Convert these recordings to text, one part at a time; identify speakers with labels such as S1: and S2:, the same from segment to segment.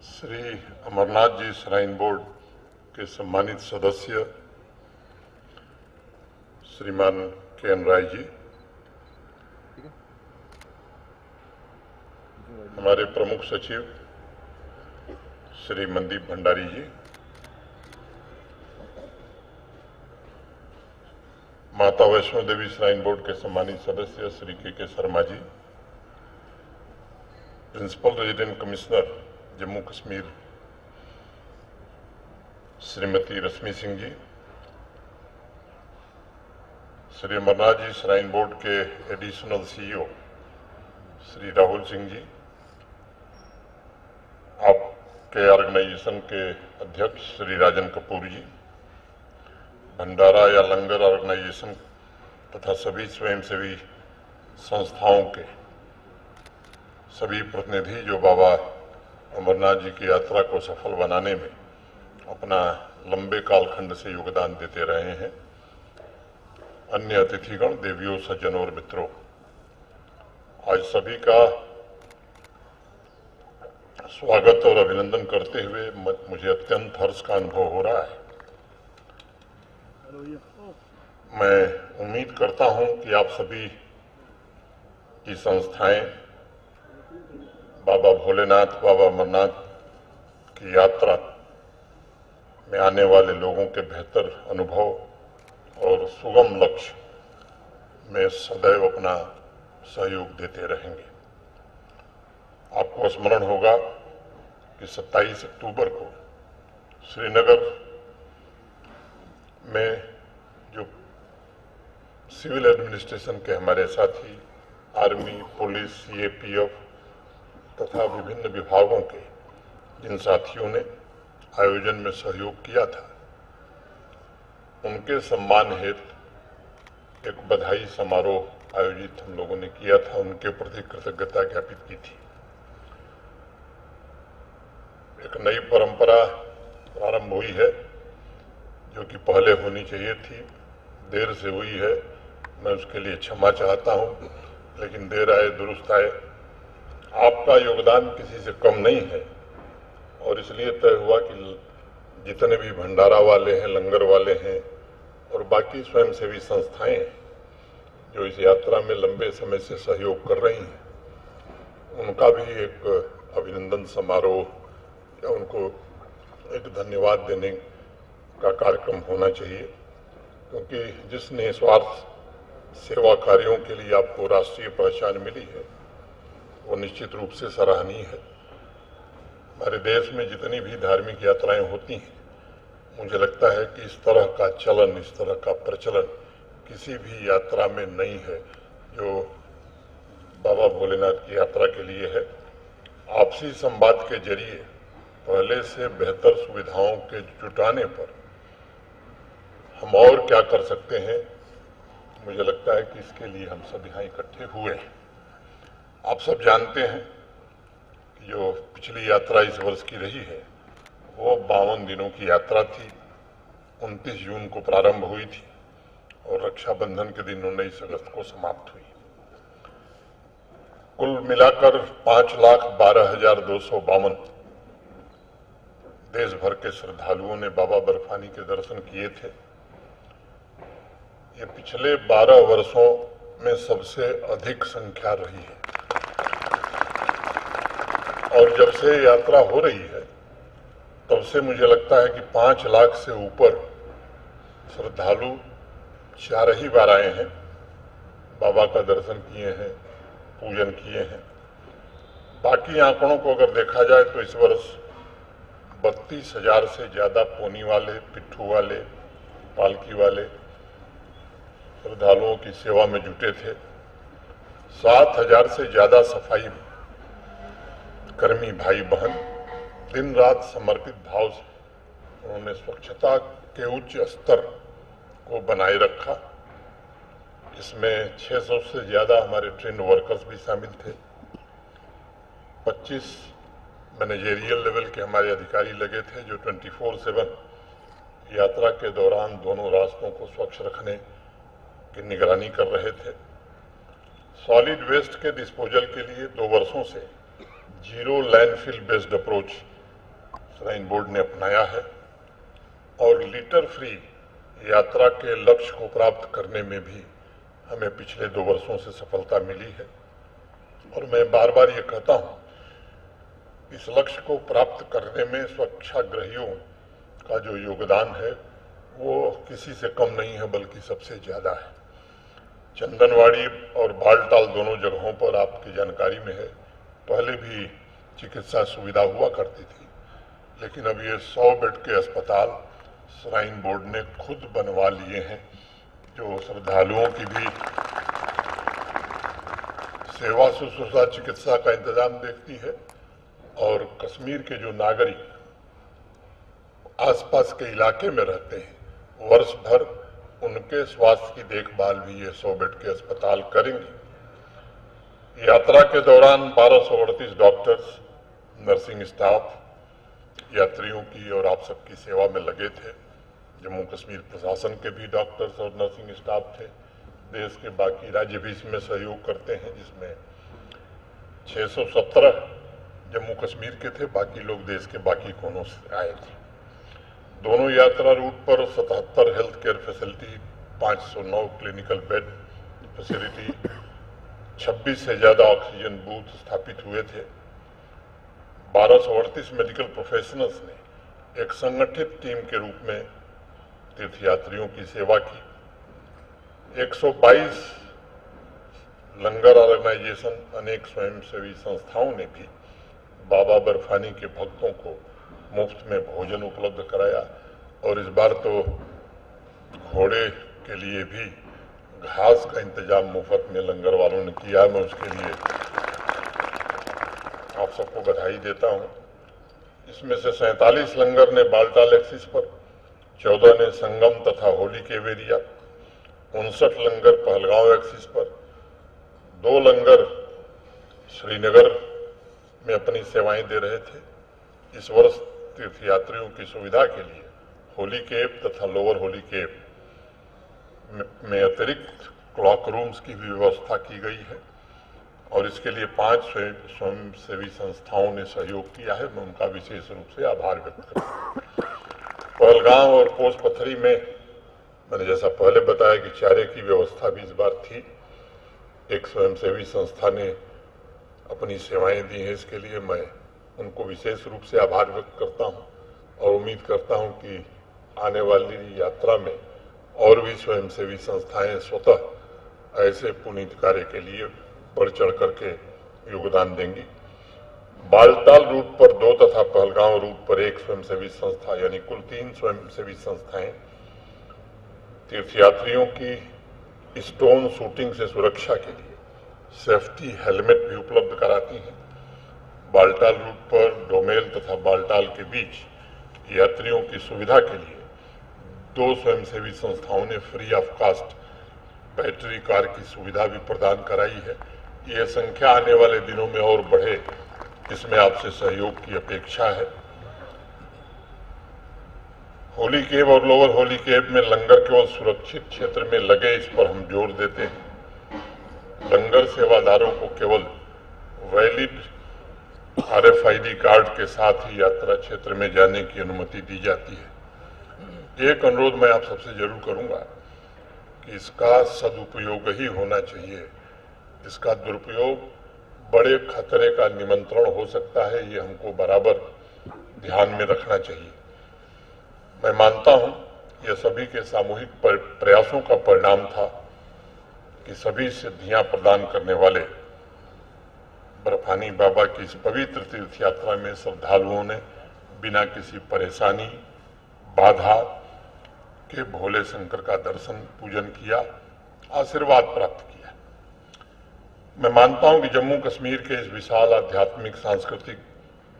S1: Shri Amarnath ji shrine board के सम्मानित सदस्य श्रीमान के.एन. राय जी, हमारे प्रमुख सचिव श्री मनदीप भंडारी जी, माता वैष्णो देवी श्राइन बोर्ड के सम्मानित सदस्य Shri K Sharma ji, principal resident commissioner Jammu Kashmir Shrimati Rashmi Singh ji, Shri Amarnath ji shrine board के एडिशनल सीईओ श्री राहुल सिंह जी, आपके ऑर्गेनाइजेशन के अध्यक्ष श्री राजन कपूर जी, भंडारा या लंगर ऑर्गेनाइजेशन तथा सभी स्वयंसेवी संस्थाओं के सभी प्रतिनिधि जो बाबा अमरनाथ जी की यात्रा को सफल बनाने में अपना लंबे कालखंड से योगदान देते रहे हैं, अन्य अतिथिगण, देवियों, सज्जनों और मित्रों, आज सभी का स्वागत और अभिनंदन करते हुए मुझे अत्यंत हर्ष का अनुभव हो रहा है। मैं उम्मीद करता हूं कि आप सभी की संस्थाएं बाबा भोलेनाथ, बाबा अमरनाथ की यात्रा में आने वाले लोगों के बेहतर अनुभव और सुगम लक्ष्य में सदैव अपना सहयोग देते रहेंगे। आपको स्मरण होगा कि 27 अक्टूबर को श्रीनगर में जो सिविल एडमिनिस्ट्रेशन के हमारे साथी आर्मी, पुलिस, सीएपीएफ तथा विभिन्न विभागों के जिन साथियों ने आयोजन में सहयोग किया था, उनके सम्मान हेतु एक बधाई समारोह आयोजित हम लोगों ने किया था, उनके प्रति कृतज्ञता ज्ञापित की थी। एक नई परंपरा प्रारंभ हुई है जो कि पहले होनी चाहिए थी, देर से हुई है, मैं उसके लिए क्षमा चाहता हूं, लेकिन देर आए दुरुस्त आए। आपका योगदान किसी से कम नहीं है और इसलिए तय हुआ कि जितने भी भंडारा वाले हैं, लंगर वाले हैं और बाकी स्वयंसेवी संस्थाएं जो इस यात्रा में लंबे समय से सहयोग कर रही हैं, उनका भी एक अभिनंदन समारोह या उनको एक धन्यवाद देने का कार्यक्रम होना चाहिए, क्योंकि जिस निस्वार्थ सेवा कार्यों के लिए आपको राष्ट्रीय पहचान मिली है वो निश्चित रूप से सराहनीय है। हमारे देश में जितनी भी धार्मिक यात्राएं होती हैं, मुझे लगता है कि इस तरह का चलन, इस तरह का प्रचलन किसी भी यात्रा में नहीं है जो बाबा भोलेनाथ की यात्रा के लिए है। आपसी संवाद के जरिए पहले से बेहतर सुविधाओं के जुटाने पर हम और क्या कर सकते हैं, मुझे लगता है कि इसके लिए हम सब यहाँ इकट्ठे हुए हैं। आप सब जानते हैं कि जो पिछली यात्रा इस वर्ष की रही है वो 52 दिनों की यात्रा थी। 29 जून को प्रारंभ हुई थी और रक्षाबंधन के दिन 19 अगस्त को समाप्त हुई। कुल मिलाकर 5,12,252 देश भर के श्रद्धालुओं ने बाबा बर्फानी के दर्शन किए थे। ये पिछले 12 वर्षों में सबसे अधिक संख्या रही है और जब से यात्रा हो रही है तब से मुझे लगता है कि 5 लाख से ऊपर श्रद्धालु 4 ही बार आए हैं, बाबा का दर्शन किए हैं, पूजन किए हैं। बाकी आंकड़ों को अगर देखा जाए तो इस वर्ष 32,000 से ज्यादा पोनी वाले, पिट्ठू वाले, पालकी वाले श्रद्धालुओं की सेवा में जुटे थे। 7,000 से ज्यादा सफाई कर्मी भाई बहन दिन रात समर्पित भाव से उन्होंने स्वच्छता के उच्च स्तर को बनाए रखा। इसमें 600 से ज्यादा हमारे ट्रेंड वर्कर्स भी शामिल थे। 25 मैनेजेरियल लेवल के हमारे अधिकारी लगे थे जो 24/7 यात्रा के दौरान दोनों रास्तों को स्वच्छ रखने की निगरानी कर रहे थे। सॉलिड वेस्ट के डिस्पोजल के लिए 2 वर्षों से zero landfill based approach shrine board ने अपनाया है और लिटर फ्री यात्रा के लक्ष्य को प्राप्त करने में भी हमें पिछले 2 वर्षों से सफलता मिली है। और मैं बार बार ये कहता हूँ, इस लक्ष्य को प्राप्त करने में स्वच्छाग्रहियों का जो योगदान है वो किसी से कम नहीं है, बल्कि सबसे ज्यादा है। चंदनवाड़ी और बालटाल दोनों जगहों पर आपकी जानकारी में है, पहले भी चिकित्सा सुविधा हुआ करती थी, लेकिन अब ये 100 बेड के अस्पताल श्राइन बोर्ड ने खुद बनवा लिए हैं, जो श्रद्धालुओं की भी सेवा शुश्रूषा चिकित्सा का इंतजाम देखती है और कश्मीर के जो नागरिक आसपास के इलाके में रहते हैं, वर्ष भर उनके स्वास्थ्य की देखभाल भी ये 100 बेड के अस्पताल करेंगे। यात्रा के दौरान 1238 डॉक्टर्स, नर्सिंग स्टाफ यात्रियों की और आप सबकी सेवा में लगे थे। जम्मू कश्मीर प्रशासन के भी डॉक्टर्स और नर्सिंग स्टाफ थे। देश के बाकी राज्य भी इसमें सहयोग करते हैं, जिसमें 617 जम्मू कश्मीर के थे, बाकी लोग देश के बाकी कोनों से आए थे। दोनों यात्रा रूट पर 77 health care facility, 509 clinical bed facility, 26 से ज्यादा ऑक्सीजन बूथ स्थापित हुए थे। 1238 मेडिकल प्रोफेशनल्स ने एक संगठित टीम के रूप में तीर्थयात्रियों की सेवा की। 122 लंगर ऑर्गेनाइजेशन, अनेक स्वयंसेवी संस्थाओं ने भी बाबा बर्फानी के भक्तों को मुफ्त में भोजन उपलब्ध कराया। और इस बार तो घोड़े के लिए भी घास का इंतजाम मुफ्त में लंगर वालों ने किया। मैं उसके लिए आप सबको बधाई देता हूं। इसमें से 47 लंगर ने बालटाल एक्सिस पर, 14 ने संगम तथा होली के एरिया, 59 लंगर पहलगांव एक्सिस पर, 2 लंगर श्रीनगर में अपनी सेवाएं दे रहे थे। इस वर्ष तीर्थयात्रियों की सुविधा के लिए होली केप तथा लोअर होली केप में अतिरिक्त क्लॉक रूम्स की भी व्यवस्था की गई है और इसके लिए 5 स्वयंसेवी संस्थाओं ने सहयोग किया है। मैं उनका विशेष रूप से आभार व्यक्त करता हूं। पहलगांव और पोस्ट पथरी में मैंने जैसा पहले बताया कि चारे की व्यवस्था भी इस बार थी। एक स्वयंसेवी संस्था ने अपनी सेवाएं दी हैं, इसके लिए मैं उनको विशेष रूप से आभार व्यक्त करता हूं और उम्मीद करता हूं कि आने वाली यात्रा में और भी स्वयंसेवी संस्थाएं स्वतः ऐसे पुनीत कार्य के लिए बढ़ चढ़ करके योगदान देंगी। बालटाल रूट पर 2 तथा पहलगांव रूट पर 1 स्वयंसेवी संस्था, यानी कुल 3 स्वयंसेवी संस्थाएं तीर्थयात्रियों की स्टोन शूटिंग से सुरक्षा के लिए सेफ्टी हेलमेट भी उपलब्ध कराती हैं। बालटाल रूट पर डोमेल तथा बालटाल के बीच यात्रियों की सुविधा के लिए 2 स्वयंसेवी संस्थाओं ने free of cost battery car की सुविधा भी प्रदान कराई है। यह संख्या आने वाले दिनों में और बढ़े, इसमें आपसे सहयोग की अपेक्षा है। होली केब और लोअर होली केब में लंगर केवल सुरक्षित क्षेत्र में लगे, इस पर हम जोर देते हैं। लंगर सेवादारों को केवल वैलिड RFID कार्ड के साथ ही यात्रा क्षेत्र में जाने की अनुमति दी जाती है। एक अनुरोध मैं आप सबसे जरूर करूंगा कि इसका सदुपयोग ही होना चाहिए। इसका दुरुपयोग बड़े खतरे का निमंत्रण हो सकता है, ये हमको बराबर ध्यान में रखना चाहिए। मैं मानता हूं यह सभी के सामूहिक प्रयासों का परिणाम था कि सभी सिद्धियां प्रदान करने वाले बर्फानी बाबा की इस पवित्र तीर्थ यात्रा में श्रद्धालुओं ने बिना किसी परेशानी बाधा के भोले शंकर का दर्शन पूजन किया, आशीर्वाद प्राप्त किया। मैं मानता हूं कि जम्मू कश्मीर के इस विशाल आध्यात्मिक, सांस्कृतिक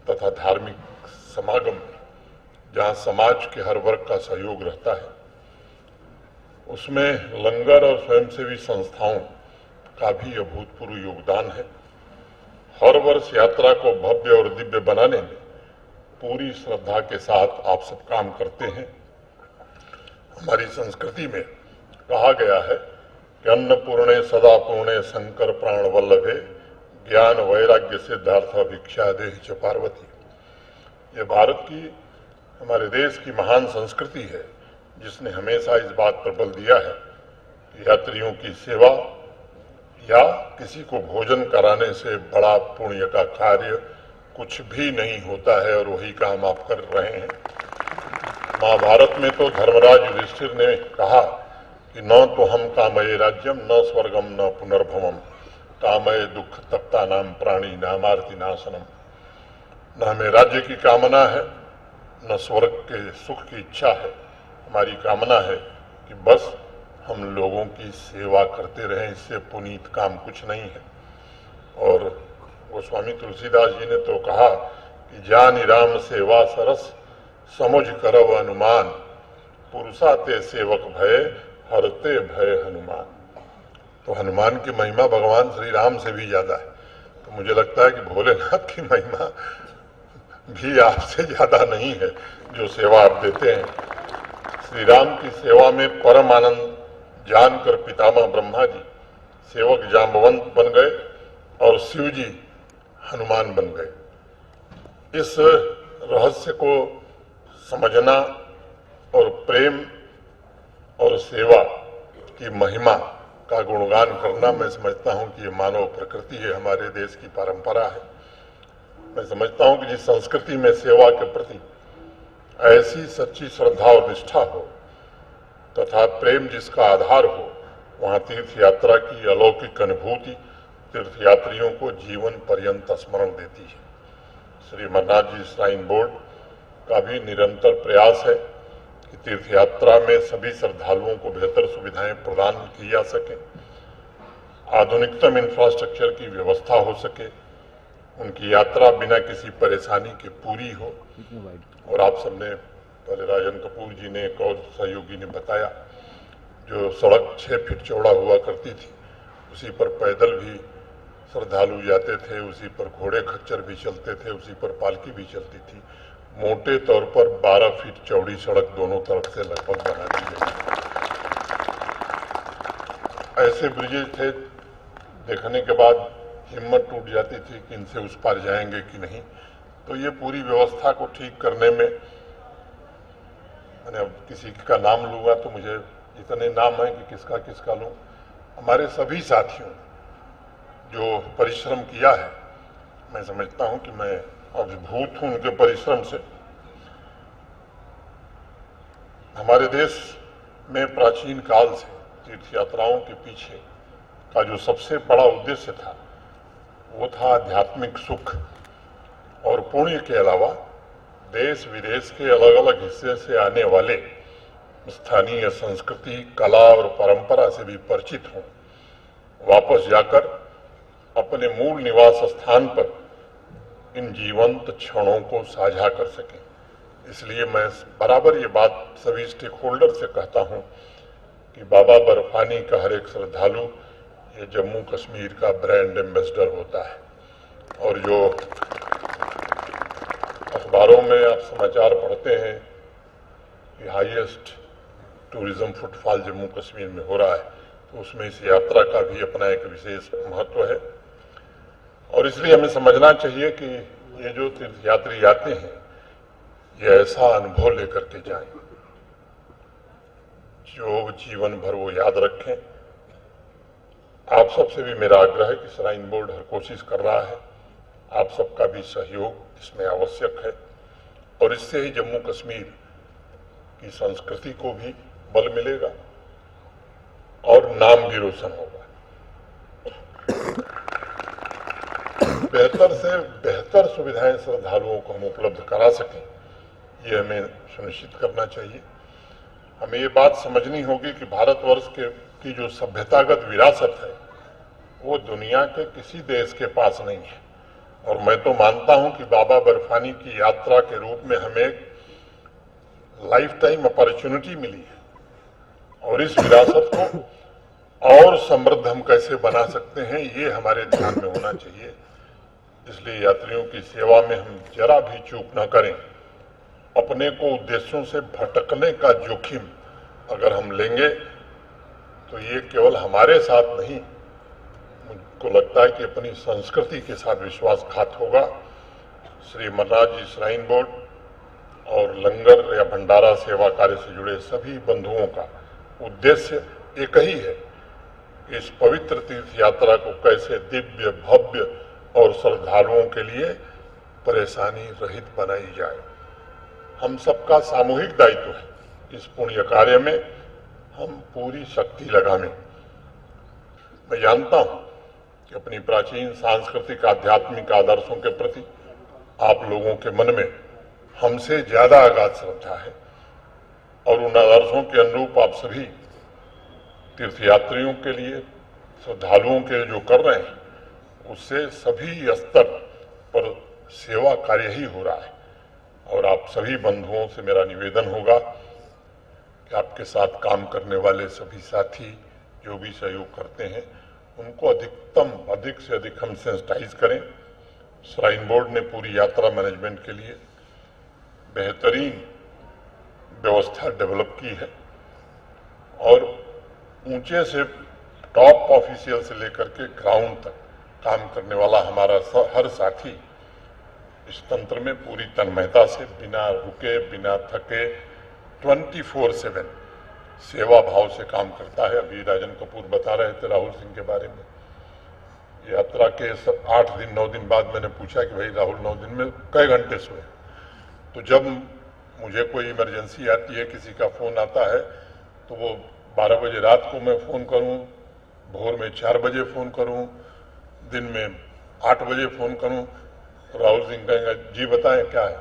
S1: तथा धार्मिक समागम में जहां समाज के हर वर्ग का सहयोग रहता है, उसमें लंगर और स्वयंसेवी संस्थाओं का भी अभूतपूर्व योगदान है। हर वर्ष यात्रा को भव्य और दिव्य बनाने में पूरी श्रद्धा के साथ आप सब काम करते हैं। हमारी संस्कृति में कहा गया है कि अन्नपूर्णे सदा पूर्णे शंकर प्राण वल्लभे ज्ञान वैराग्य सिद्धार्थ भिक्षा देहि च पार्वती। ये भारत की, हमारे देश की महान संस्कृति है, जिसने हमेशा इस बात पर बल दिया है कि यात्रियों की सेवा या किसी को भोजन कराने से बड़ा पुण्य का कार्य कुछ भी नहीं होता है, और वही काम आप कर रहे हैं। महाभारत में तो धर्मराज युधिष्ठिर ने कहा कि न तो हम कामये राज्यम न स्वर्गम न पुनर्भवम, कामये दुख तप्ता नाम प्राणी नामार्ति नाशनम। न हमें राज्य की कामना है, न स्वर्ग के सुख की इच्छा है। हमारी कामना है कि बस हम लोगों की सेवा करते रहें, इससे पुनीत काम कुछ नहीं है। और गोस्वामी तुलसीदास जी ने तो कहा कि जानि राम सेवा सरस समुझ करव अनुमान, पुरुषा ते सेवक भय हरते भय हनुमान। तो हनुमान की महिमा भगवान श्री राम से भी ज्यादा है। तो मुझे लगता है कि भोलेनाथ की महिमा भी आपसे ज्यादा नहीं है जो सेवा आप देते हैं। श्री राम की सेवा में परम आनंद जानकर पितामह ब्रह्मा जी सेवक जाम्बवंत बन गए और शिव जी हनुमान बन गए। इस रहस्य को समझना और प्रेम और सेवा की महिमा का गुणगान करना, मैं समझता हूं कि ये मानव प्रकृति है, हमारे देश की परंपरा है। मैं समझता हूं कि जिस संस्कृति में सेवा के प्रति ऐसी सच्ची श्रद्धा और निष्ठा हो तथा प्रेम जिसका आधार हो, वहां तीर्थ यात्रा की अलौकिक अनुभूति तीर्थयात्रियों को जीवन पर्यंत स्मरण देती है। श्री अमरनाथ जी श्राइन बोर्ड का भी निरंतर प्रयास है कि तीर्थयात्रा में सभी श्रद्धालुओं को बेहतर सुविधाएं प्रदान की जा सके, आधुनिकतम इंफ्रास्ट्रक्चर की व्यवस्था हो सके, उनकी यात्रा बिना किसी परेशानी के पूरी हो। और आप सबने पहले राजन कपूर जी ने, एक और सहयोगी ने बताया, जो सड़क 6 फीट चौड़ा हुआ करती थी, उसी पर पैदल भी श्रद्धालु जाते थे, उसी पर घोड़े खच्चर भी चलते थे, उसी पर पालकी भी चलती थी। मोटे तौर पर 12 फीट चौड़ी सड़क दोनों तरफ से लगभग बना दी गई। ऐसे ब्रिजेज थे, देखने के बाद हिम्मत टूट जाती थी कि इनसे उस पार जाएंगे कि नहीं। तो ये पूरी व्यवस्था को ठीक करने में, मैंने अब किसी का नाम लूंगा तो मुझे इतने नाम है कि किसका किसका लूं। हमारे सभी साथियों जो परिश्रम किया है, मैं समझता हूं कि मैं अभिभूत हूं उनके परिश्रम से। हमारे देश में प्राचीन काल से तीर्थ यात्राओं के पीछे का जो सबसे बड़ा उद्देश्य था, वो था आध्यात्मिक सुख और पुण्य के अलावा देश विदेश के अलग अलग हिस्से से आने वाले स्थानीय संस्कृति, कला और परंपरा से भी परिचित हों, वापस जाकर अपने मूल निवास स्थान पर इन जीवंत क्षणों को साझा कर सकें। इसलिए मैं बराबर ये बात सभी स्टेक होल्डर से कहता हूं कि बाबा बर्फानी का हर एक श्रद्धालु ये जम्मू कश्मीर का ब्रांड एम्बेसडर होता है। और जो अखबारों में आप समाचार पढ़ते हैं कि highest tourism footfall Jammu Kashmir में हो रहा है, तो उसमें इस यात्रा का भी अपना एक विशेष महत्व है। और इसलिए हमें समझना चाहिए कि ये जो तीर्थयात्री आते हैं, ये ऐसा अनुभव लेकर के जाएं जो जीवन भर वो याद रखें। आप सबसे भी मेरा आग्रह है कि श्राइन बोर्ड हर कोशिश कर रहा है, आप सबका भी सहयोग इसमें आवश्यक है, और इससे ही जम्मू कश्मीर की संस्कृति को भी बल मिलेगा और नाम भी रोशन होगा। बेहतर से बेहतर सुविधाएं श्रद्धालुओं को हम उपलब्ध करा सकें, ये हमें सुनिश्चित करना चाहिए। हमें ये बात समझनी होगी कि भारतवर्ष की जो सभ्यतागत विरासत है, वो दुनिया के किसी देश के पास नहीं है। और मैं तो मानता हूं कि बाबा बर्फानी की यात्रा के रूप में हमें एक लाइफ टाइम अपॉर्चुनिटी मिली है, और इस विरासत को और समृद्ध हम कैसे बना सकते हैं, ये हमारे ध्यान में होना चाहिए। इसलिए यात्रियों की सेवा में हम जरा भी चूक न करें। अपने को उद्देश्यों से भटकने का जोखिम अगर हम लेंगे तो ये केवल हमारे साथ नहीं, मुझको लगता है कि अपनी संस्कृति के साथ विश्वासघात होगा। श्री अमरनाथ जी श्राइन बोर्ड और लंगर या भंडारा सेवा कार्य से जुड़े सभी बंधुओं का उद्देश्य एक ही है, इस पवित्र तीर्थ यात्रा को कैसे दिव्य, भव्य और श्रद्धालुओं के लिए परेशानी रहित बनाई जाए। हम सबका सामूहिक दायित्व है इस पुण्य कार्य में हम पूरी शक्ति लगाने। मैं जानता हूं कि अपनी प्राचीन सांस्कृतिक आध्यात्मिक आदर्शों के प्रति आप लोगों के मन में हमसे ज्यादा अगाध श्रद्धा है और उन आदर्शों के अनुरूप आप सभी तीर्थयात्रियों के लिए, श्रद्धालुओं के लिए जो कर रहे हैं उससे सभी स्तर पर सेवा कार्य ही हो रहा है। और आप सभी बंधुओं से मेरा निवेदन होगा कि आपके साथ काम करने वाले सभी साथी जो भी सहयोग करते हैं उनको अधिक से अधिक हम सेंसिटाइज करें। श्राइन बोर्ड ने पूरी यात्रा मैनेजमेंट के लिए बेहतरीन व्यवस्था डेवलप की है और ऊंचे से टॉप ऑफिशियल से लेकर के ग्राउंड तक काम करने वाला हमारा हर साथी इस तंत्र में पूरी तन्मयता से, बिना रुके, बिना थके 24/7 सेवा भाव से काम करता है। अभी राजन कपूर बता रहे थे राहुल सिंह के बारे में। यात्रा के 8 दिन 9 दिन बाद मैंने पूछा कि भाई राहुल 9 दिन में कई घंटे सोए, तो जब मुझे कोई इमरजेंसी आती है, किसी का फोन आता है, तो वो 12 बजे रात को मैं फोन करूं, भोर में 4 बजे फोन करूं, दिन में 8 बजे फोन करूं, राहुल सिंह कहेंगे जी बताएं क्या है।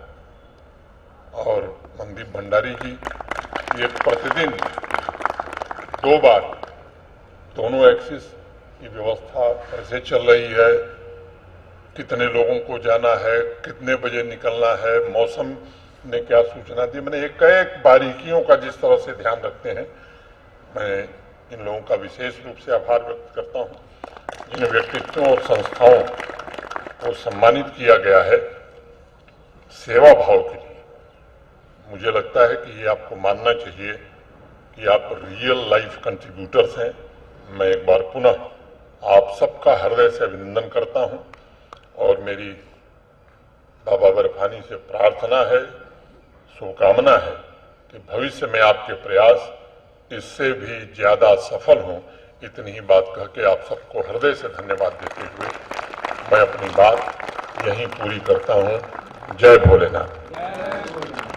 S1: और मनदीप भंडारी जी ये प्रतिदिन 2 बार दोनों एक्सिस की व्यवस्था कैसे चल रही है, कितने लोगों को जाना है, कितने बजे निकलना है, मौसम ने क्या सूचना दी, मैंने एक बारीकियों का जिस तरह से ध्यान रखते हैं, मैं इन लोगों का विशेष रूप से आभार व्यक्त करता हूं। जिन व्यक्तित्वों और संस्थाओं को सम्मानित किया गया है सेवा भाव के लिए, मुझे लगता है कि ये आपको मानना चाहिए कि आप रियल लाइफ कंट्रीब्यूटर्स हैं। मैं एक बार पुनः आप सबका हृदय से अभिनंदन करता हूं और मेरी बाबा बर्फानी से प्रार्थना है, शुभकामना है कि भविष्य में आपके प्रयास इससे भी ज्यादा सफल हों। इतनी ही बात कह के आप सबको हृदय से धन्यवाद देते हुए मैं अपनी बात यहीं पूरी करता हूं। जय भोलेनाथ।